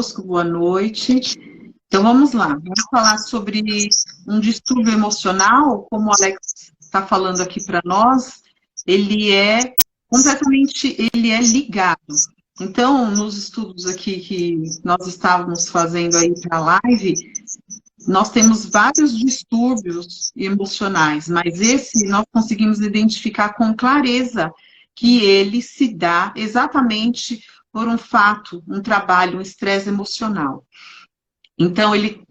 conosco, boa noite. Então vamos lá, vamos falar sobre um distúrbio emocional, como o Alex está falando aqui para nós, ele é ligado. Então, nos estudos aqui que nós estávamos fazendo aí para a live, nós temos vários distúrbios emocionais, mas esse nós conseguimos identificar com clareza que ele se dá exatamente por um fato, um trabalho, um estresse emocional. Então, ele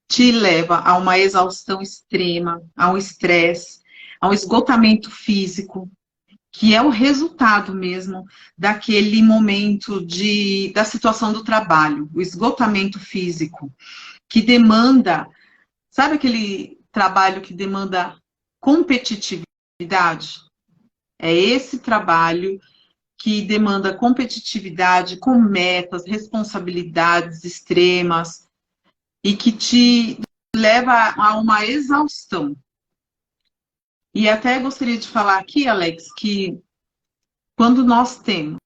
te leva a uma exaustão extrema, a um estresse, a um esgotamento físico, que é o resultado mesmo daquele momento da situação do trabalho, o esgotamento físico, que demanda, sabe aquele trabalho que demanda competitividade? É esse trabalho que demanda competitividade com metas, responsabilidades extremas e que te leva a uma exaustão. E até gostaria de falar aqui, Alex, que quando nós temos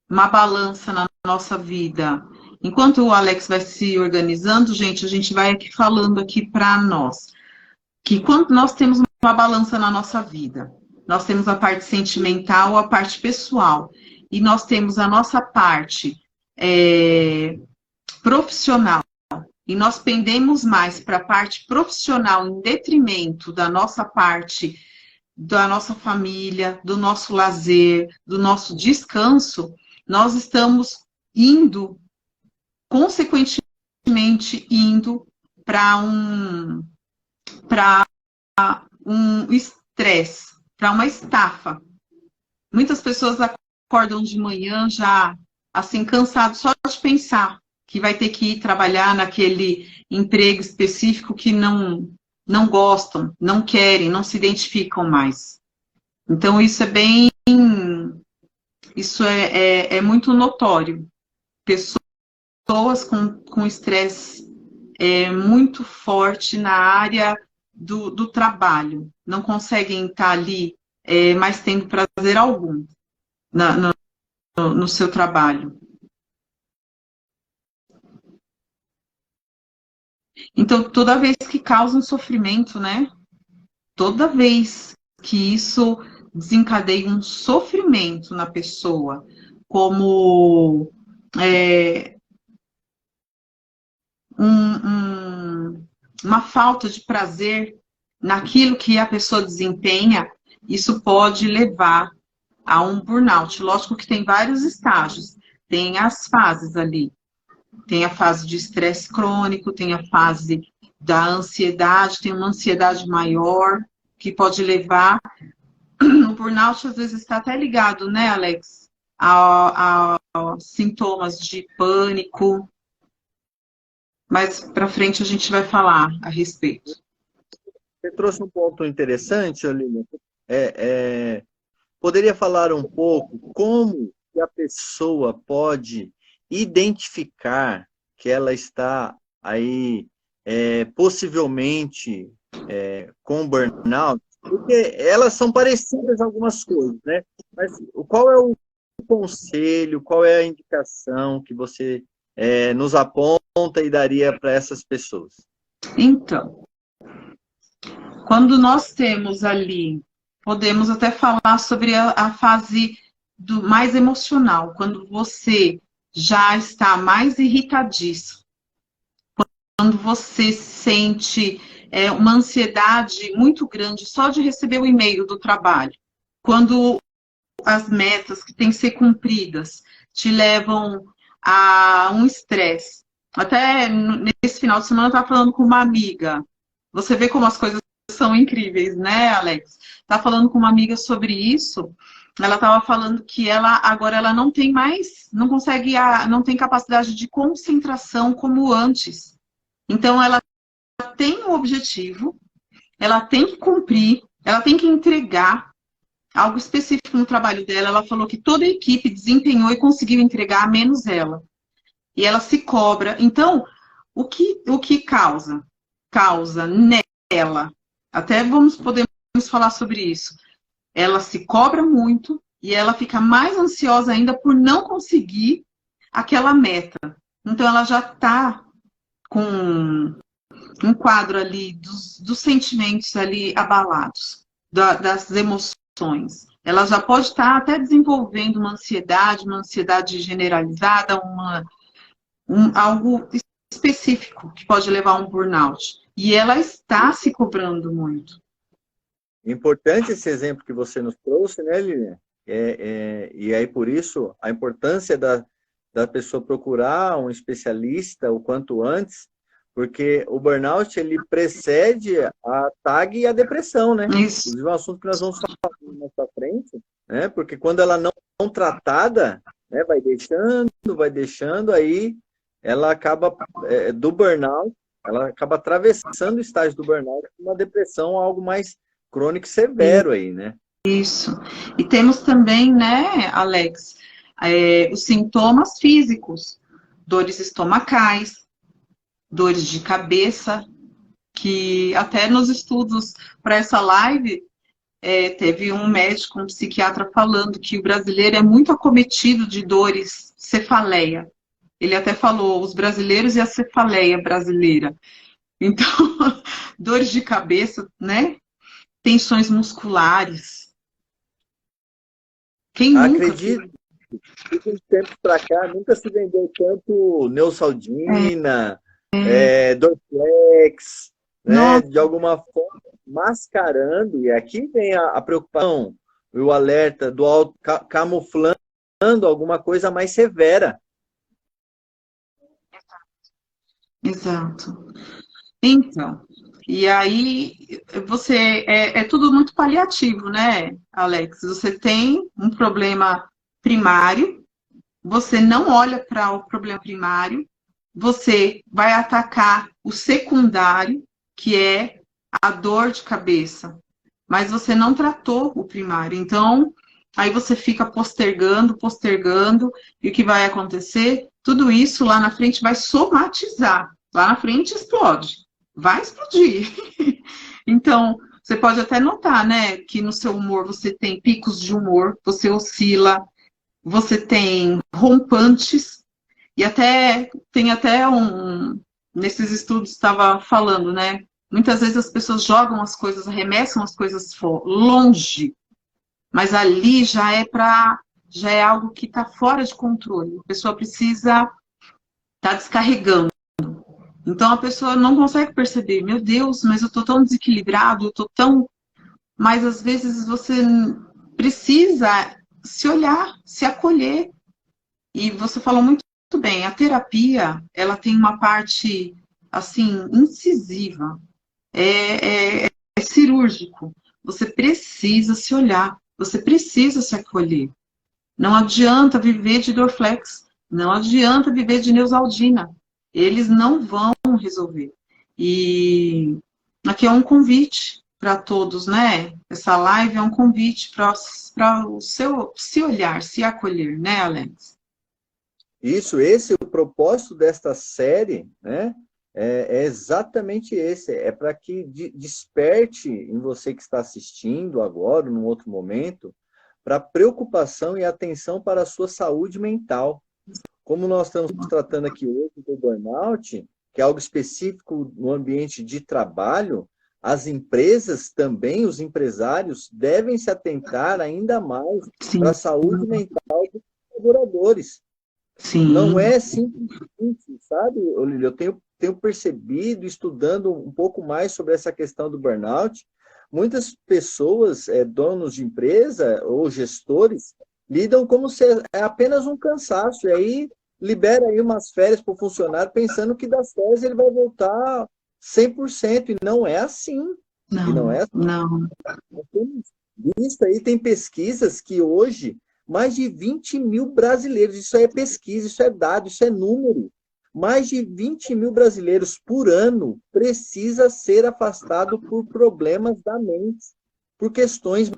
uma balança na nossa vida, enquanto o Alex vai se organizando, gente, a gente vai aqui falando aqui para nós, que quando nós temos uma balança na nossa vida, nós temos a parte sentimental, a parte pessoal, e nós temos a nossa parte profissional, e nós pendemos mais para a parte profissional em detrimento da nossa parte, da nossa família, do nosso lazer, do nosso descanso, nós estamos indo, consequentemente, indo para um estresse, para uma estafa. Muitas pessoas acordam de manhã já, assim, cansados só de pensar que vai ter que ir trabalhar naquele emprego específico que não gostam, não querem, não se identificam mais. Então, isso é muito notório. Pessoas com estresse muito forte na área do trabalho, não conseguem estar ali mais tendo prazer algum no seu trabalho. Então, toda vez que causa um sofrimento, né? Toda vez que isso desencadeia um sofrimento na pessoa, como uma falta de prazer naquilo que a pessoa desempenha, isso pode levar a um burnout. Lógico que tem vários estágios, tem as fases ali. Tem a fase de estresse crônico, tem a fase da ansiedade, tem uma ansiedade maior, que pode levar... O burnout, às vezes, está até ligado, né, Alex? A sintomas de pânico. Mais para frente a gente vai falar a respeito. Você trouxe um ponto interessante, Olívia. Poderia falar um pouco como que a pessoa pode identificar que ela está aí possivelmente com burnout? Porque elas são parecidas algumas coisas, né? Mas qual é o conselho, qual é a indicação que você nos aponta e daria para essas pessoas? Então, quando nós temos ali, podemos até falar sobre a fase mais emocional, quando você já está mais irritadiço, quando você sente uma ansiedade muito grande só de receber o e-mail do trabalho, quando as metas que têm que ser cumpridas te levam a um estresse. Até nesse final de semana eu estava falando com uma amiga, você vê como as coisas são incríveis, né, Alex? Tá falando com uma amiga sobre isso. Ela estava falando que agora ela não tem mais, não consegue, não tem capacidade de concentração como antes. Então ela tem um objetivo, ela tem que cumprir, ela tem que entregar algo específico no trabalho dela. Ela falou que toda a equipe desempenhou e conseguiu entregar, menos ela. E ela se cobra. Então, o que causa? Causa nela. Até podemos falar sobre isso. Ela se cobra muito e ela fica mais ansiosa ainda por não conseguir aquela meta. Então, ela já está com um quadro ali dos sentimentos ali abalados, das emoções. Ela já pode estar até desenvolvendo uma ansiedade generalizada, algo específico que pode levar a um burnout. E ela está se cobrando muito. Importante esse exemplo que você nos trouxe, né, Lilian? E aí, por isso, a importância da pessoa procurar um especialista o quanto antes, porque o burnout, ele precede a TAG e a depressão, né? Isso. Inclusive, é um assunto que nós vamos falar mais pra frente, né? Porque quando ela não tratada, né, vai deixando, aí ela acaba, do burnout, ela acaba atravessando o estágio do burnout, uma depressão, algo mais crônico e severo aí, né? Isso. E temos também, né, Alex, os sintomas físicos, dores estomacais, dores de cabeça, que até nos estudos para essa live, teve um médico, um psiquiatra falando que o brasileiro é muito acometido de dores, cefaleia. Ele até falou, os brasileiros e a cefaleia brasileira. Então, dores de cabeça, né? Tensões musculares. Quem Acredito que de uns tempos para cá nunca se vendeu tanto Neosaldina, Dorflex, né? De alguma forma mascarando, e aqui vem a preocupação, o alerta do camuflando alguma coisa mais severa. Exato. Então, e aí é tudo muito paliativo, né, Alex? Você tem um problema primário, você não olha para o problema primário, você vai atacar o secundário, que é a dor de cabeça, mas você não tratou o primário. Então, aí você fica postergando, e o que vai acontecer? Tudo isso lá na frente vai somatizar. Lá na frente explode. Vai explodir. Então, você pode até notar, né, que no seu humor você tem picos de humor, você oscila, você tem rompantes, e tem até nesses estudos estava falando, né? Muitas vezes as pessoas jogam as coisas, arremessam as coisas longe, mas ali já é algo que está fora de controle. A pessoa precisa estar descarregando. Então a pessoa não consegue perceber, meu Deus, mas eu estou tão desequilibrado, eu estou tão. Mas às vezes você precisa se olhar, se acolher. E você falou muito bem, a terapia, ela tem uma parte, assim, incisiva, é cirúrgico. Você precisa se olhar, você precisa se acolher. Não adianta viver de Dorflex, não adianta viver de Neosaldina. Eles não vão resolver. E aqui é um convite para todos, né? Essa live é um convite para o seu se olhar, se acolher, né, Alex? Esse é o propósito desta série, né? É exatamente esse, é para que desperte em você que está assistindo agora, num outro momento, para preocupação e atenção para a sua saúde mental. Como nós estamos tratando aqui hoje do burnout, que é algo específico no ambiente de trabalho, as empresas também, os empresários, devem se atentar ainda mais para a saúde mental dos colaboradores. Sim. Não é simplesmente, sabe, Olívia? Eu tenho percebido, estudando um pouco mais sobre essa questão do burnout, muitas pessoas, donos de empresa ou gestores, lidam como se é apenas um cansaço, e aí libera aí umas férias para o funcionário, pensando que das férias ele vai voltar 100%, e não é assim. Não, e não é assim. Não. Isso aí tem pesquisas que hoje mais de 20 mil brasileiros, isso é pesquisa, isso é dado, isso é número. Mais de 20 mil brasileiros por ano precisa ser afastado por problemas da mente, por questões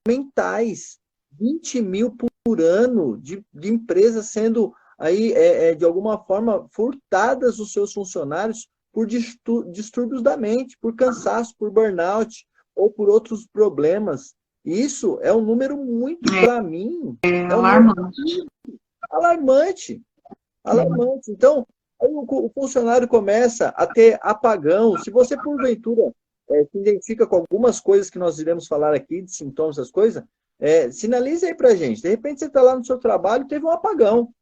mentais. 20 mil por ano de empresas sendo aí, de alguma forma, furtadas os seus funcionários por distúrbios da mente, por cansaço, por burnout ou por outros problemas. Isso é um número muito, para mim, alarmante. Alarmante. Alarmantes. Então, aí o funcionário começa a ter apagão. Se você, porventura, se identifica com algumas coisas que nós iremos falar aqui, de sintomas, essas coisas, sinalize aí pra gente. De repente, você está lá no seu trabalho e teve um apagão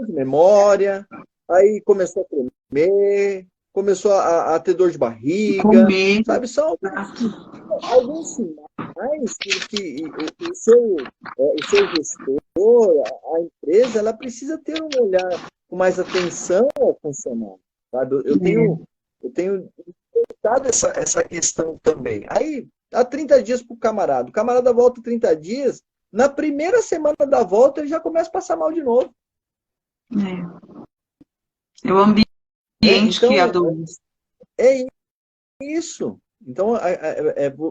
de memória, aí começou a tremer, começou a ter dor de barriga, Comer. sabe? São alguns sinais que o seu gestor, a empresa, ela precisa ter um olhar com mais atenção ao funcionário, sabe? Eu tenho tentado essa questão também. Aí, dá 30 dias para o camarada volta 30 dias, na primeira semana da volta ele já começa a passar mal de novo. É o ambiente Então, que adoece. é isso. Então,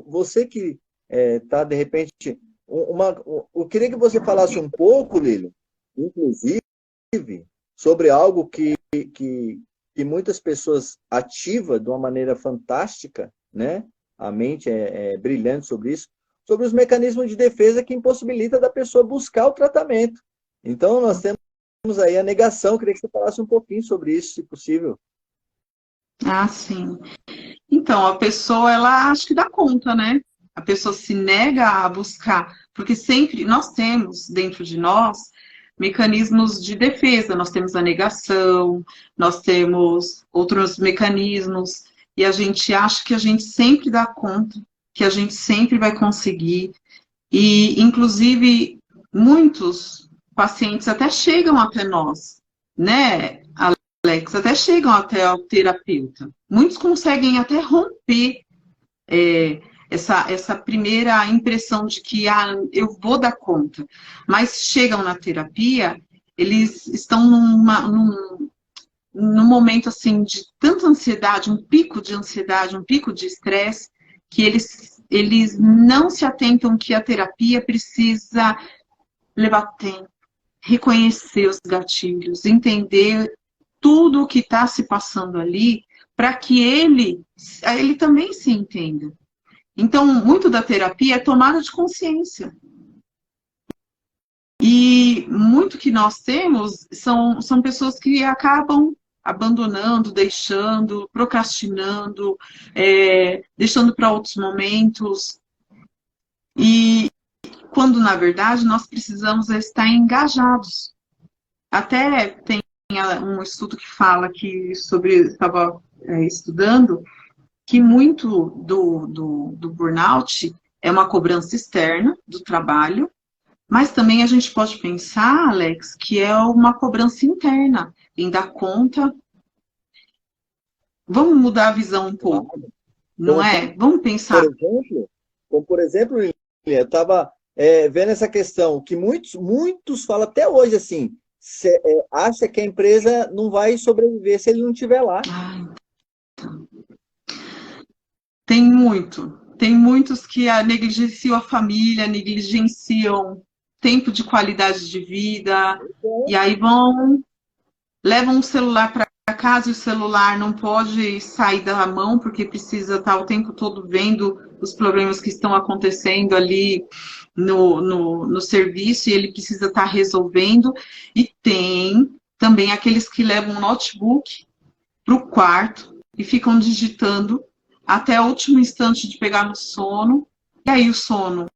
você que está, de repente, eu queria que você falasse um pouco, Lílio, inclusive, sobre algo que muitas pessoas ativam de uma maneira fantástica, né? A mente é brilhante sobre isso, sobre os mecanismos de defesa que impossibilita da pessoa buscar o tratamento. Então, nós temos aí a negação. Eu queria que você falasse um pouquinho sobre isso, se possível. Ah, sim. Então, a pessoa, ela acha que dá conta, né? A pessoa se nega a buscar, porque sempre nós temos dentro de nós mecanismos de defesa, nós temos a negação, nós temos outros mecanismos, e a gente acha que a gente sempre dá conta, que a gente sempre vai conseguir. E, inclusive, muitos pacientes até chegam até nós, né, Alex, até chegam até o terapeuta. Muitos conseguem até romper essa primeira impressão de que eu vou dar conta. Mas chegam na terapia, eles estão num momento assim de tanta ansiedade, um pico de ansiedade, um pico de estresse, que eles não se atentam que a terapia precisa levar tempo, reconhecer os gatilhos, entender tudo o que está se passando ali, para que ele também se entenda. Então, muito da terapia é tomada de consciência. E muito que nós temos são pessoas que acabam abandonando, deixando, procrastinando, deixando para outros momentos. E quando, na verdade, nós precisamos estar engajados. Até tem um estudo que fala que estava estudando, que muito do burnout é uma cobrança externa do trabalho, mas também a gente pode pensar, Alex, que é uma cobrança interna, em dar conta. Vamos mudar a visão um pouco, não é? Vamos pensar. Por exemplo, eu estava vendo essa questão, que muitos falam até hoje assim, acha que a empresa não vai sobreviver se ele não estiver lá. Tem muitos que negligenciam a família, negligenciam tempo de qualidade de vida, e aí levam um celular para casa e o celular não pode sair da mão, porque precisa estar o tempo todo vendo os problemas que estão acontecendo ali no serviço, e ele precisa estar resolvendo. E tem também aqueles que levam um notebook para o quarto e ficam digitando até o último instante de pegar no sono, e aí o sono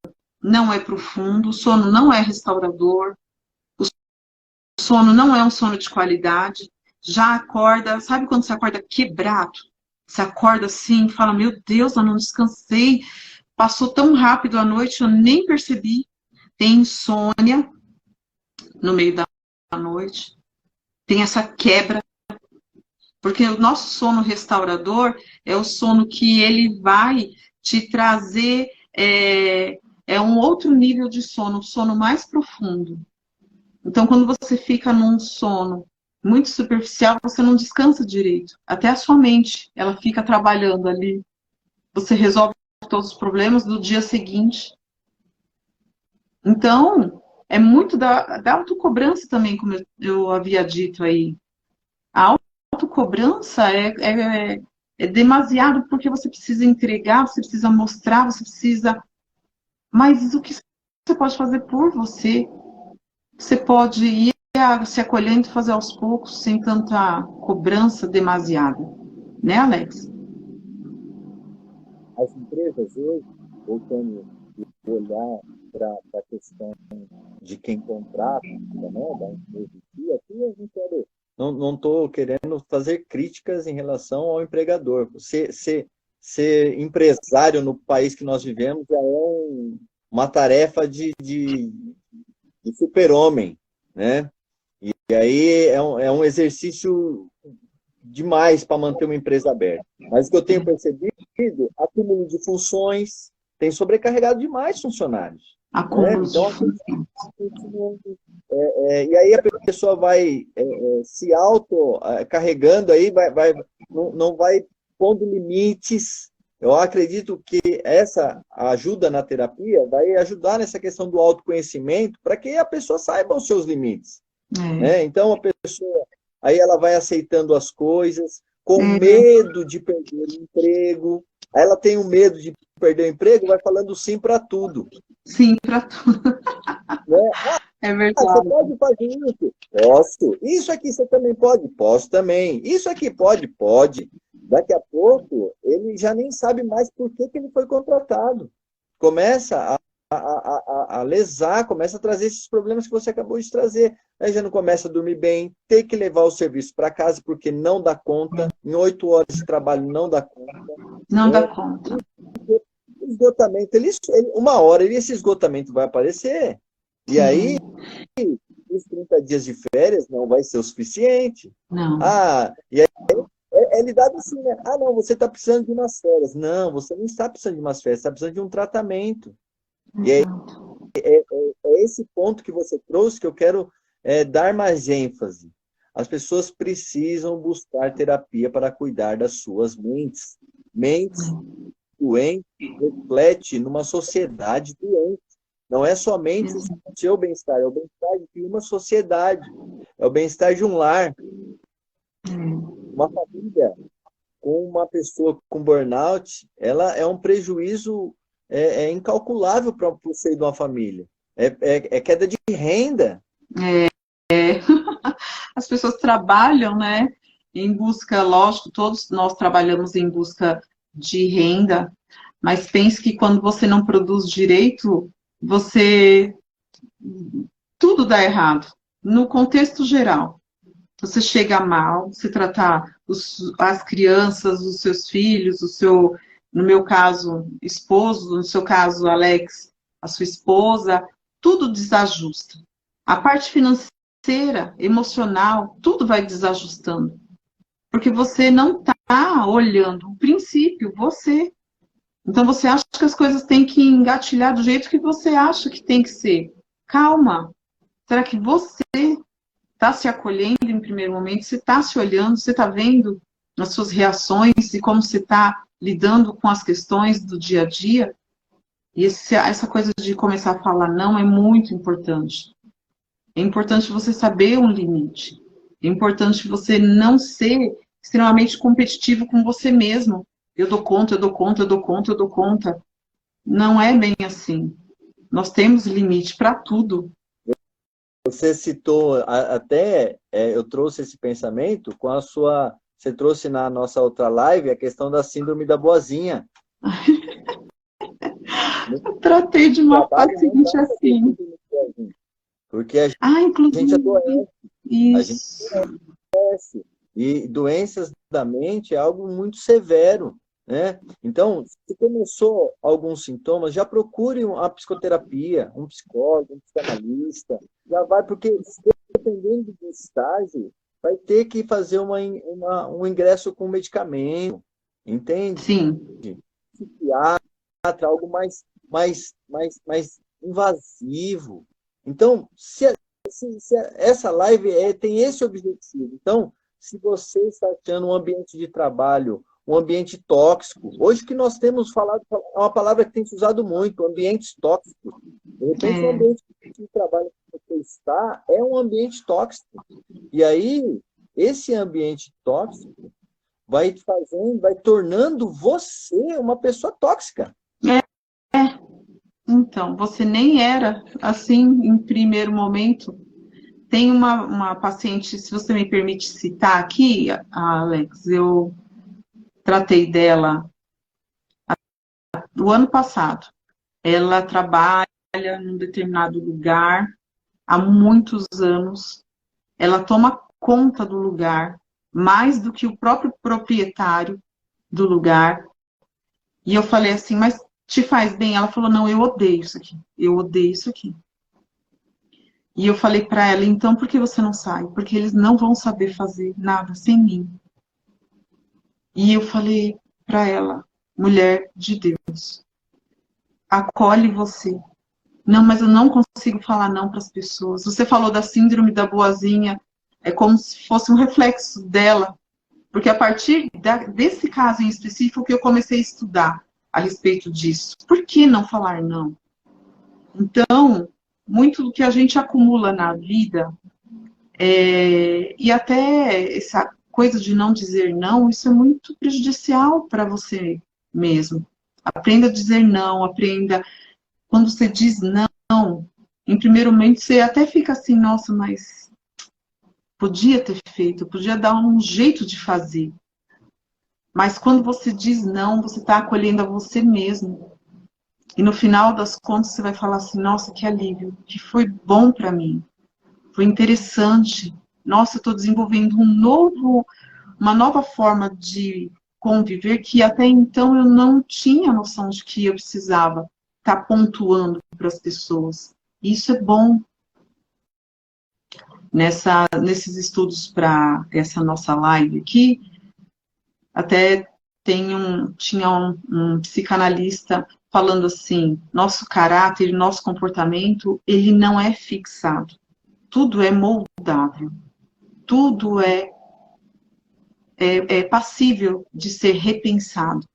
não é profundo, o sono não é restaurador, o sono não é um sono de qualidade, já acorda, sabe quando você acorda quebrado? Você acorda assim, fala, meu Deus, eu não descansei, passou tão rápido a noite, eu nem percebi. Tem insônia no meio da noite, tem essa quebra, porque o nosso sono restaurador é o sono que ele vai te trazer um outro nível de sono, um sono mais profundo. Então, quando você fica num sono muito superficial, você não descansa direito. Até a sua mente, ela fica trabalhando ali. Você resolve todos os problemas do dia seguinte. Então, é muito da autocobrança também, como eu havia dito aí. A autocobrança é demasiado, porque você precisa entregar, você precisa mostrar, você precisa... Mas o que você pode fazer por você? Você pode ir se acolhendo e fazer aos poucos, sem tanta cobrança demasiada. Né, Alex? As empresas hoje, voltando a olhar para a questão de quem contrata, né, da empresa em si, aqui eu não estou querendo fazer críticas em relação ao empregador. Ser empresário no país que nós vivemos já é uma tarefa de super-homem, né? E aí é um exercício demais para manter uma empresa aberta. Mas o que eu tenho percebido, acúmulo de funções, tem sobrecarregado demais funcionários. Né? Então, e aí a pessoa vai se auto-carregando, aí não vai pondo limites. Eu acredito que essa ajuda na terapia vai ajudar nessa questão do autoconhecimento para que a pessoa saiba os seus limites. Né? Então, a pessoa, aí ela vai aceitando as coisas, com medo de perder o emprego. Aí ela tem o medo de perder o emprego, vai falando sim para tudo. Sim, para tudo. Né? É verdade. Você pode fazer isso? Posso. Isso aqui você também pode? Posso também. Isso aqui pode? Pode. Daqui a pouco, ele já nem sabe mais por que ele foi contratado. Começa a lesar, começa a trazer esses problemas que você acabou de trazer. Aí já não começa a dormir bem, ter que levar o serviço para casa porque não dá conta, em 8 horas de trabalho não dá conta. Não dá conta. Esgotamento, uma hora esse esgotamento vai aparecer. E aí, os 30 dias de férias não vai ser o suficiente. Não. E aí é lidado assim, né? Não, você está precisando de umas férias. Não, você não está precisando de umas férias, você está precisando de um tratamento. E aí, é esse ponto que você trouxe que eu quero dar mais ênfase. As pessoas precisam buscar terapia para cuidar das suas mentes. Mentes doentes reflete numa sociedade doente. Não é somente o seu bem-estar, é o bem-estar de uma sociedade, é o bem-estar de um lar. Uma família com uma pessoa com burnout, ela é um prejuízo incalculável para o seio de uma família. É queda de renda. As pessoas trabalham, né, em busca, lógico, todos nós trabalhamos em busca de renda, mas pense que quando você não produz direito, tudo dá errado, no contexto geral. Você chega mal, se tratar as crianças, os seus filhos, no meu caso, esposo, no seu caso, Alex, a sua esposa, tudo desajusta. A parte financeira, emocional, tudo vai desajustando. Porque você não está olhando o princípio, você. Então você acha que as coisas têm que engatilhar do jeito que você acha que tem que ser. Calma. Será que você está se acolhendo em primeiro momento? Você está se olhando? Você está vendo as suas reações e como você está lidando com as questões do dia a dia? E essa coisa de começar a falar não é muito importante. É importante você saber um limite. É importante você não ser extremamente competitivo com você mesmo. Eu dou conta, eu dou conta, eu dou conta, eu dou conta. Não é bem assim. Nós temos limite para tudo. Você citou, eu trouxe esse pensamento com a sua... Você trouxe na nossa outra live a questão da síndrome da boazinha. Eu tratei de uma paciente assim. Porque a gente adoece. Isso. A gente adoece. E doenças da mente é algo muito severo. Né? Então, se começou alguns sintomas, já procure uma psicoterapia, um psicólogo, um psicanalista. Já vai, porque dependendo do estágio, vai ter que fazer um ingresso com medicamento. Entende? Sim. Psiquiatra, algo mais invasivo. Então, se essa live tem esse objetivo. Então, se você está achando um ambiente de trabalho, um ambiente tóxico, hoje que nós temos falado, é uma palavra que tem se usado muito, ambientes tóxicos. De repente, o ambiente de trabalho que você está é um ambiente tóxico. E aí, esse ambiente tóxico vai tornando você uma pessoa tóxica. Então, você nem era assim em primeiro momento. Tem uma paciente, se você me permite citar aqui, Alex, eu tratei dela o ano passado. Ela trabalha num determinado lugar há muitos anos. Ela toma conta do lugar, mais do que o próprio proprietário do lugar. E eu falei assim, mas te faz bem? Ela falou, não, eu odeio isso aqui. Eu odeio isso aqui. E eu falei para ela, então por que você não sai? Porque eles não vão saber fazer nada sem mim. E eu falei para ela, mulher de Deus, acolhe você. Não, mas eu não consigo falar não para as pessoas. Você falou da síndrome da boazinha, é como se fosse um reflexo dela. Porque a partir desse caso em específico que eu comecei a estudar a respeito disso. Por que não falar não? Então, muito do que a gente acumula na vida, e até essa coisa de não dizer não, isso é muito prejudicial para você mesmo. Aprenda a dizer não, aprenda. Quando você diz não, em primeiro momento você até fica assim, nossa, mas podia ter feito, podia dar um jeito de fazer. Mas quando você diz não, você está acolhendo a você mesmo. E no final das contas você vai falar assim, nossa, que alívio, que foi bom para mim. Foi interessante. Nossa, eu estou desenvolvendo uma nova forma de conviver que até então eu não tinha noção de que eu precisava estar pontuando para as pessoas. E isso é bom. Nesses estudos para essa nossa live aqui, até tinha um psicanalista falando assim, nosso caráter, nosso comportamento, ele não é fixado. Tudo é moldável. Tudo é passível de ser repensado.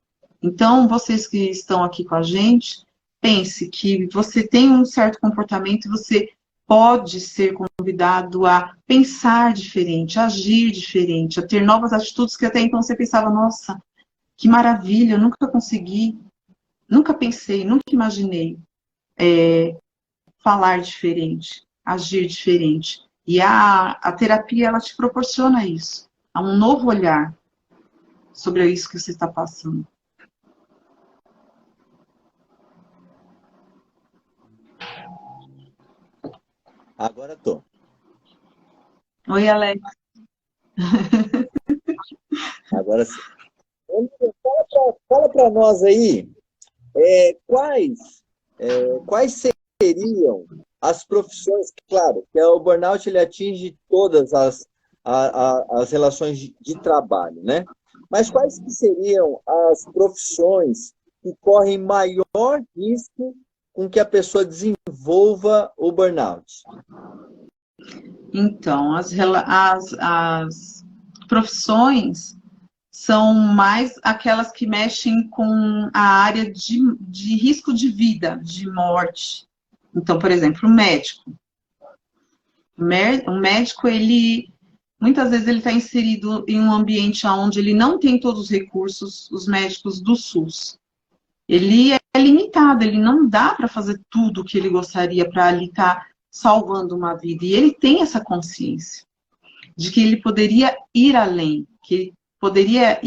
Então, vocês que estão aqui com a gente, pense que você tem um certo comportamento e você pode ser convidado a pensar diferente, a agir diferente, a ter novas atitudes que até então você pensava, nossa, que maravilha, eu nunca consegui, nunca pensei, nunca imaginei falar diferente, agir diferente. E a terapia, ela te proporciona isso, um novo olhar sobre isso que você está passando. Agora tô. Oi, Alex. Agora sim. Fala para nós aí, quais seriam as profissões, claro, que o burnout ele atinge todas as relações de trabalho, né? Mas quais que seriam as profissões que correm maior risco com que a pessoa desenvolva o burnout? Então, as profissões são mais aquelas que mexem com a área de risco de vida, de morte. Então, por exemplo, o médico. O médico, muitas vezes ele está inserido em um ambiente onde ele não tem todos os recursos, os médicos do SUS. Ele é limitado, ele não dá para fazer tudo o que ele gostaria para ali estar salvando uma vida. E ele tem essa consciência de que ele poderia ir além, que ele poderia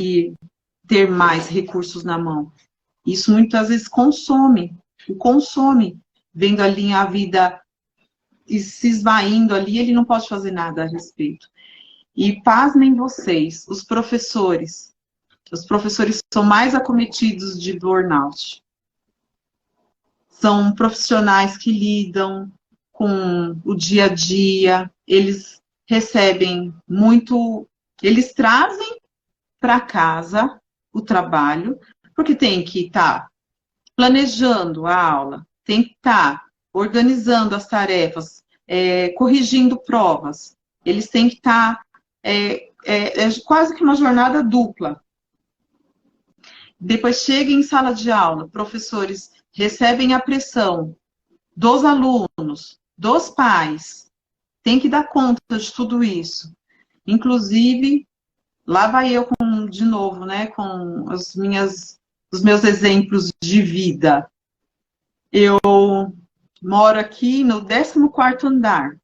ter mais recursos na mão. Isso muitas vezes consome, vendo ali a vida e se esvaindo ali, ele não pode fazer nada a respeito. E pasmem vocês, os professores são mais acometidos de burnout. São profissionais que lidam com o dia a dia, eles recebem muito, eles trazem para casa o trabalho, porque tem que estar planejando a aula, tem que estar organizando as tarefas, corrigindo provas, eles têm que estar quase que uma jornada dupla. Depois chega em sala de aula, professores recebem a pressão dos alunos, dos pais, tem que dar conta de tudo isso. Inclusive, lá vai eu de novo, né, com os meus exemplos de vida. Eu moro aqui no 14º andar.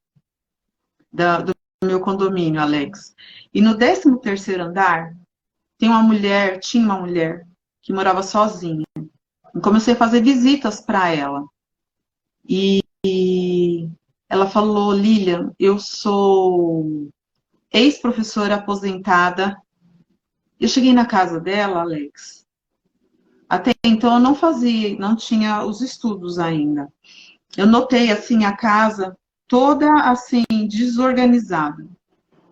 do meu condomínio, Alex. E no 13º andar, tinha uma mulher que morava sozinha. Eu comecei a fazer visitas para ela. E ela falou, Lilian, eu sou ex-professora aposentada. Eu cheguei na casa dela, Alex. Até então eu não tinha os estudos ainda. Eu notei assim a casa toda assim desorganizada.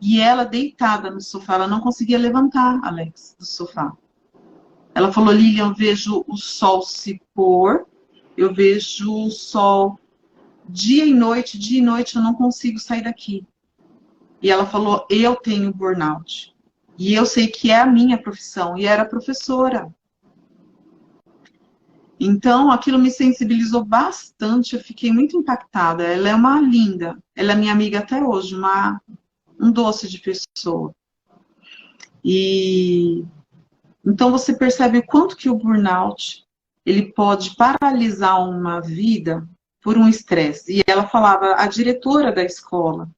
E ela deitada no sofá, ela não conseguia levantar, Alex, do sofá. Ela falou, Lilian, eu vejo o sol se pôr, eu vejo o sol dia e noite eu não consigo sair daqui. E ela falou, eu tenho burnout. E eu sei que é a minha profissão, e era professora. Então, aquilo me sensibilizou bastante, eu fiquei muito impactada. Ela é uma linda, ela é minha amiga até hoje, um doce de pessoa. E então você percebe o quanto que o burnout ele pode paralisar uma vida por um estresse. E ela falava, a diretora da escola,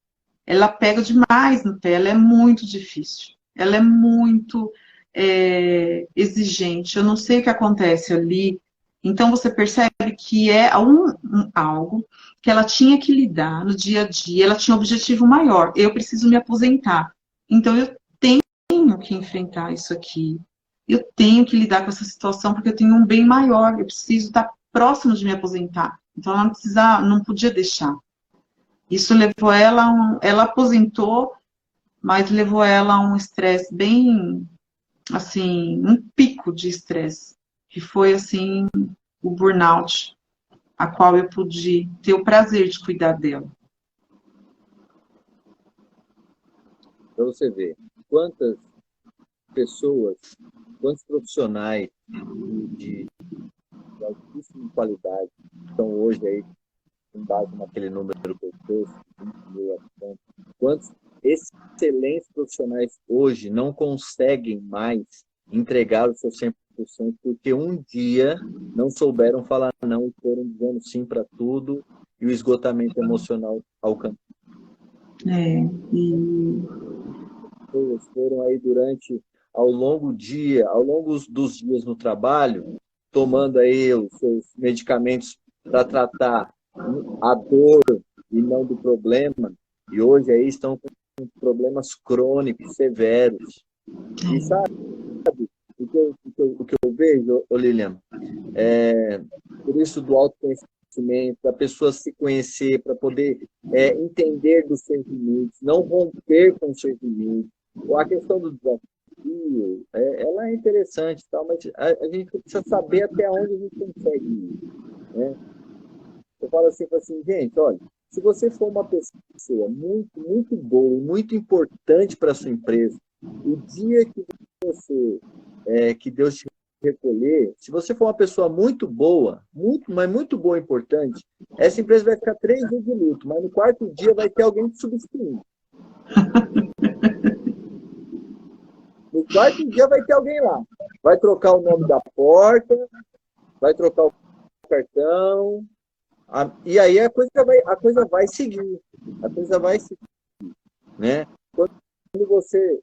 ela pega demais no pé, ela é muito difícil, ela é muito exigente. Eu não sei o que acontece ali. Então você percebe que é algo que ela tinha que lidar no dia a dia, ela tinha um objetivo maior. Eu preciso me aposentar. Então eu tenho que enfrentar isso aqui. Eu tenho que lidar com essa situação porque eu tenho um bem maior. Eu preciso estar próximo de me aposentar. Então ela não podia deixar. Isso levou ela aposentou, mas levou ela a um estresse bem, assim, um pico de estresse, que foi, assim, o burnout, a qual eu pude ter o prazer de cuidar dela. Para você ver quantas pessoas, quantos profissionais de altíssima qualidade estão hoje aí, com base naquele número que eu trouxe, 20.000 habitantes, quantos excelentes profissionais hoje não conseguem mais entregar o seu 100% porque um dia não souberam falar não e foram dizendo sim para tudo e o esgotamento emocional alcançou. Foram aí ao longo dos dias no trabalho, tomando aí os seus medicamentos para tratar a dor e não do problema, e hoje aí estão com problemas crônicos, severos. E sabe o que eu vejo, Lilian? Por isso do autoconhecimento, da pessoa se conhecer, para poder entender dos seus limites, não romper com os seus limites. A questão do desafio, ela é interessante, tal, mas a gente precisa saber até onde a gente consegue ir, né? Eu falo assim, gente, olha, se você for uma pessoa muito, muito boa, muito importante para a sua empresa, o dia que que Deus te recolher, se você for uma pessoa muito boa, mas muito boa e importante, essa empresa vai ficar 3 dias de luto, mas no 4º dia vai ter alguém te substituindo. No 4º dia vai ter alguém lá. Vai trocar o nome da porta, vai trocar o cartão, e aí a coisa vai seguir. A coisa vai seguir. Né? Quando você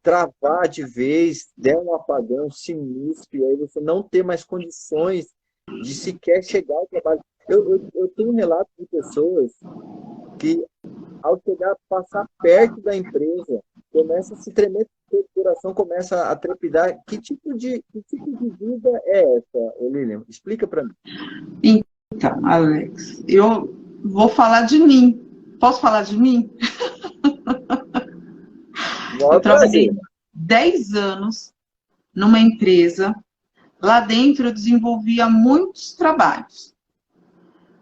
travar de vez, der um apagão sinistro, e aí você não ter mais condições de sequer chegar ao trabalho. Eu tenho relatos de pessoas que, ao chegar, passar perto da empresa, começa a se tremer, o coração começa a trepidar. Que tipo de vida é essa, Lilian? Explica para mim. Então, Alex, eu vou falar de mim. Posso falar de mim? Eu trabalhei 10 anos numa empresa. Lá dentro eu desenvolvia muitos trabalhos.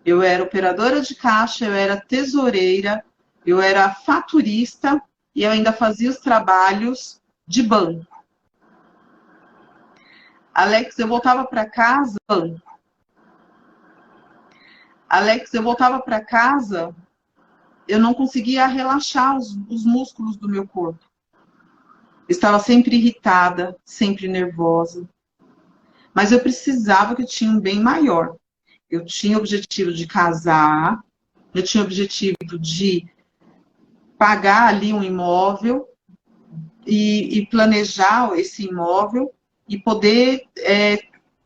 Eu era operadora de caixa, eu era tesoureira, eu era faturista e eu ainda fazia os trabalhos de banco. Alex, eu voltava para casa. Eu não conseguia relaxar os músculos do meu corpo. Eu estava sempre irritada, sempre nervosa. Mas eu precisava, que eu tinha um bem maior. Eu tinha o objetivo de casar, eu tinha o objetivo de pagar ali um imóvel e planejar esse imóvel e poder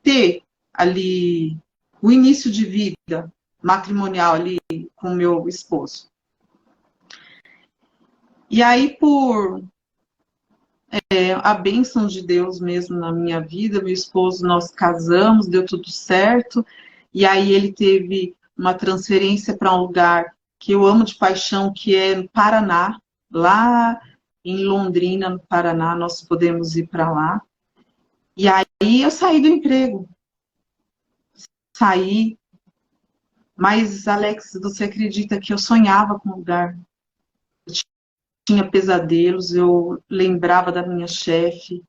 ter ali o início de vida matrimonial ali com meu esposo. E aí, por a bênção de Deus mesmo na minha vida, meu esposo, nós casamos, deu tudo certo, e aí ele teve uma transferência para um lugar que eu amo de paixão, que é no Paraná, lá em Londrina, no Paraná, nós podemos ir para lá. E aí eu saí do emprego, saí, mas Alex, você acredita que eu sonhava com o lugar? Eu tinha pesadelos, eu lembrava da minha chefe.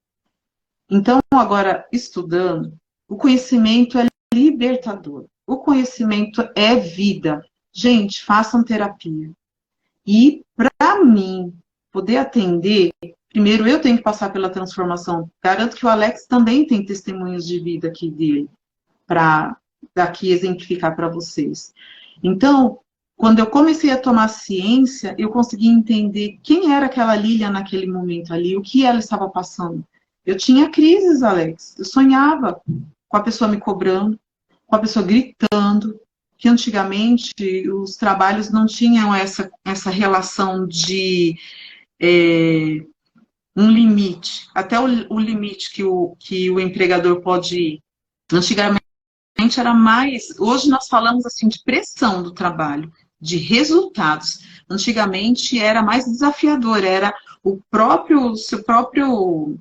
Então, agora, estudando, o conhecimento é libertador. O conhecimento é vida. Gente, façam terapia. E, para mim, poder atender, primeiro eu tenho que passar pela transformação. Garanto que o Alex também tem testemunhos de vida aqui dele, para daqui exemplificar para vocês. Então, quando eu comecei a tomar ciência, eu consegui entender quem era aquela Lília naquele momento ali, o que ela estava passando. Eu tinha crises, Alex. Eu sonhava com a pessoa me cobrando, com a pessoa gritando, que antigamente os trabalhos não tinham essa relação de um limite, até o limite que o empregador pode ir. Antigamente era mais. Hoje nós falamos assim de pressão do trabalho, de resultados. Antigamente era mais desafiador, era seu próprio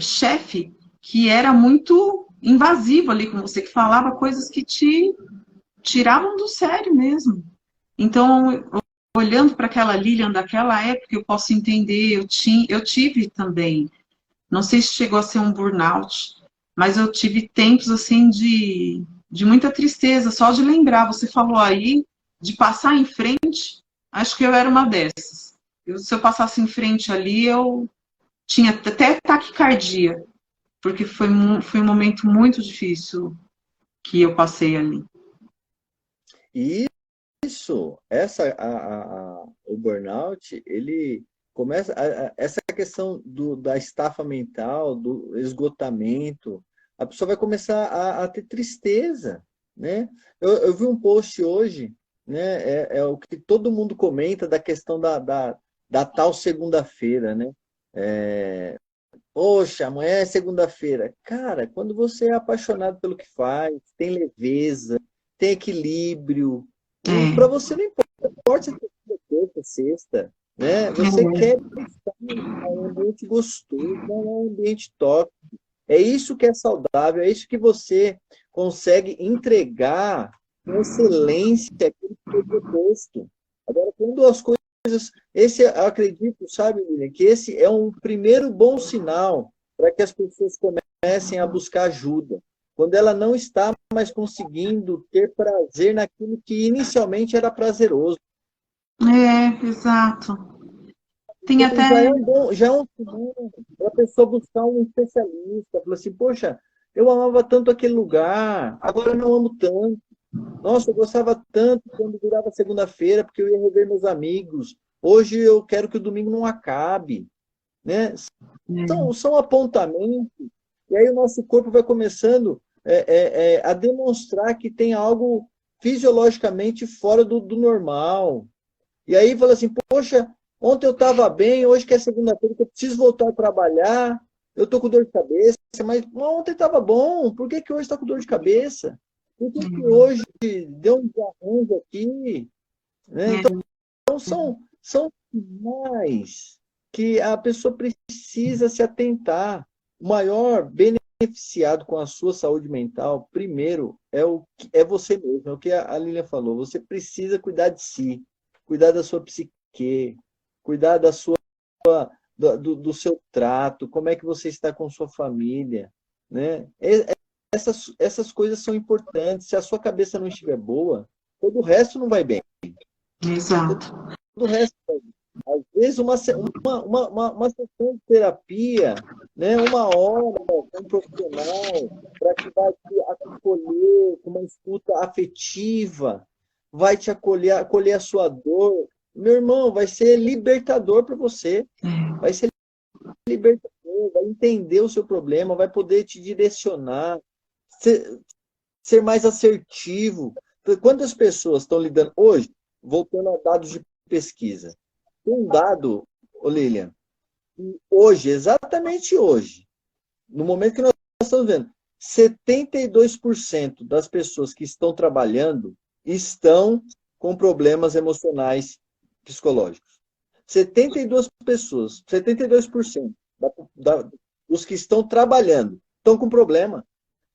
chefe que era muito invasivo ali com você, que falava coisas que te tiravam do sério mesmo. Então, olhando para aquela Lilian daquela época, eu posso entender, eu tive também, não sei se chegou a ser um burnout, mas eu tive tempos assim de muita tristeza, só de lembrar, você falou aí, de passar em frente, acho que eu era uma dessas. Se eu passasse em frente ali, eu tinha até taquicardia, porque foi um momento muito difícil que eu passei ali. Isso, o burnout, ele começa, essa questão da estafa mental, do esgotamento, a pessoa vai começar a ter tristeza, né? Eu vi um post hoje, né? É o que todo mundo comenta da questão da tal segunda-feira, né? Poxa, amanhã é segunda-feira. Cara, quando você é apaixonado pelo que faz, tem leveza, tem equilíbrio, para você não importa se é segunda, terça, sexta, né? Você quer estar em um ambiente gostoso, não é um ambiente tóxico. É isso que é saudável, é isso que você consegue entregar com excelência aquilo que foi proposto. Agora, quando as coisas... eu acredito, sabe, Lilian, que esse é um primeiro bom sinal para que as pessoas comecem a buscar ajuda. Quando ela não está mais conseguindo ter prazer naquilo que inicialmente era prazeroso. Exato. Tem Então, até... já é um sinal para a pessoa buscar um especialista. Falar assim, poxa, eu amava tanto aquele lugar, agora eu não amo tanto. Nossa, eu gostava tanto quando virava segunda-feira, porque eu ia rever meus amigos. Hoje eu quero que o domingo não acabe. Né? São apontamentos, e aí o nosso corpo vai começando a demonstrar que tem algo fisiologicamente fora do normal. E aí fala assim, poxa, ontem eu estava bem, hoje que é segunda-feira, que eu preciso voltar a trabalhar, eu estou com dor de cabeça, mas ontem estava bom, por que hoje está com dor de cabeça? Por que hoje deu um desarranjo aqui? Né? Então são sinais que a pessoa precisa se atentar. O maior beneficiado com a sua saúde mental, primeiro, é você mesmo, é o que a Lilian falou. Você precisa cuidar de si, cuidar da sua psique, cuidar do seu trato, como é que você está com sua família. Né? Essas coisas são importantes. Se a sua cabeça não estiver boa, todo o resto não vai bem. Exato. Todo o resto vai bem. Às vezes, uma sessão de terapia, né, uma hora com um profissional, para que vai te acolher com uma escuta afetiva, vai te acolher a sua dor, meu irmão, vai ser libertador para você. Vai ser libertador, vai entender o seu problema, vai poder te direcionar, ser mais assertivo. Quantas pessoas estão lidando hoje, voltando a dados de pesquisa? Tem um dado, ô Lilian, que hoje, exatamente hoje, no momento que nós estamos vendo, 72% das pessoas que estão trabalhando estão com problemas emocionais psicológicos. 72 pessoas, 72% dos que estão trabalhando estão com problema.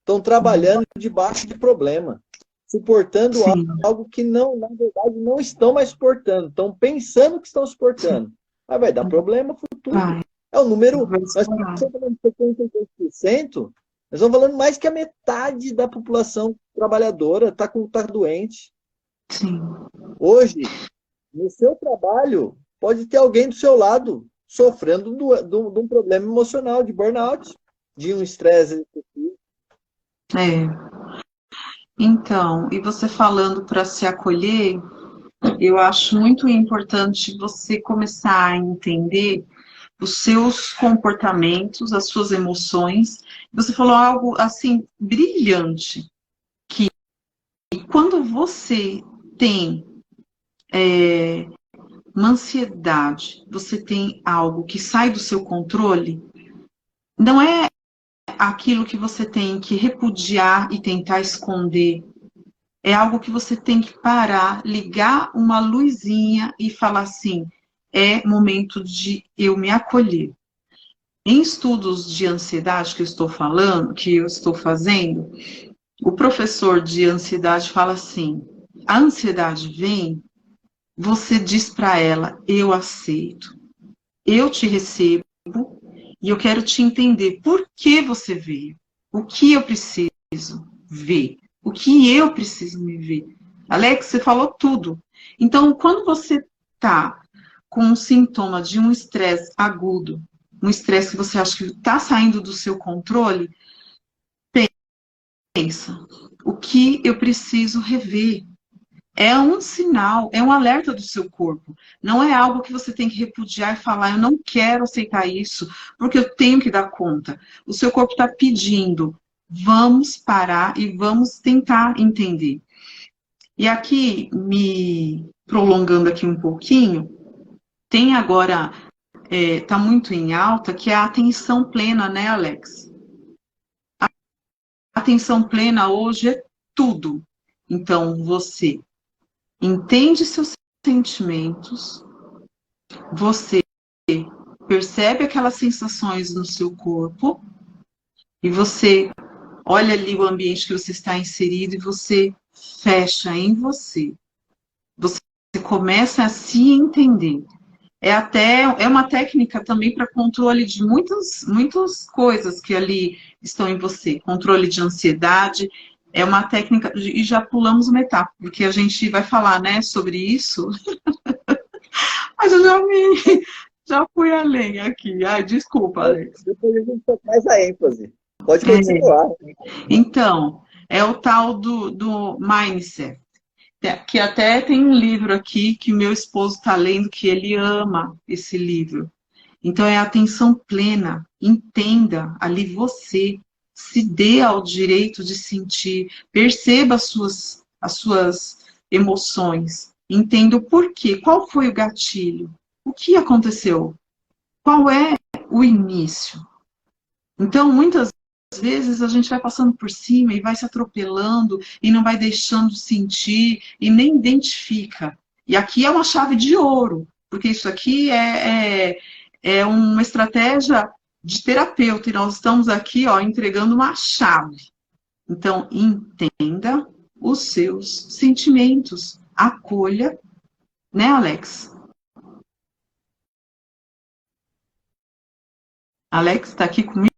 Estão trabalhando debaixo de problema, suportando Sim. algo que não, na verdade, não estão mais suportando. Estão pensando que estão suportando. Mas vai dar problema futuro. Vai. É o número. Vai Nós estourar. estamos falando de 72%, nós estamos falando mais que a metade da população trabalhadora está doente. Sim. Hoje, no seu trabalho, pode ter alguém do seu lado sofrendo de um problema emocional, de burnout, de um estresse excessivo. Então, e você falando para se acolher, eu acho muito importante você começar a entender os seus comportamentos, as suas emoções. Você falou algo assim brilhante, que quando você tem uma ansiedade, você tem algo que sai do seu controle, não é aquilo que você tem que repudiar e tentar esconder. É algo que você tem que parar, ligar uma luzinha e falar assim: é momento de eu me acolher. Em estudos de ansiedade que eu estou falando, que eu estou fazendo, o professor de ansiedade fala assim: a ansiedade vem, você diz para ela: eu aceito, eu te recebo e eu quero te entender por que você veio, o que eu preciso ver, o que eu preciso me ver. Alex, você falou tudo. Então, quando você está com um sintoma de um estresse agudo, um estresse que você acha que está saindo do seu controle, pensa, o que eu preciso rever? É um sinal, é um alerta do seu corpo. Não é algo que você tem que repudiar e falar: eu não quero aceitar isso, porque eu tenho que dar conta. O seu corpo está pedindo, vamos parar e vamos tentar entender. E aqui, me prolongando aqui um pouquinho, tem agora, está muito em alta, que é a atenção plena, né, Alex? A atenção plena hoje é tudo. Então, você entende seus sentimentos, você percebe aquelas sensações no seu corpo e você olha ali o ambiente que você está inserido e você fecha em você. Você começa a se entender. É uma técnica também para controle de muitas coisas que ali estão em você. Controle de ansiedade, é uma técnica, e já pulamos uma etapa, porque a gente vai falar, né, sobre isso, mas eu já fui além aqui. Ai, desculpa, Alex. Depois a gente só faz a ênfase. Pode continuar. Então, é o tal do mindset, que até tem um livro aqui que meu esposo está lendo, que ele ama esse livro. Então, é atenção plena, entenda ali você, se dê ao direito de sentir, perceba as suas emoções, entenda o porquê, qual foi o gatilho, o que aconteceu, qual é o início. Então, muitas vezes a gente vai passando por cima e vai se atropelando e não vai deixando sentir e nem identifica. E aqui é uma chave de ouro, porque isso aqui é uma estratégia de terapeuta e nós estamos aqui, ó, entregando uma chave. Então, entenda os seus sentimentos, acolha, né, Alex? Alex está aqui comigo?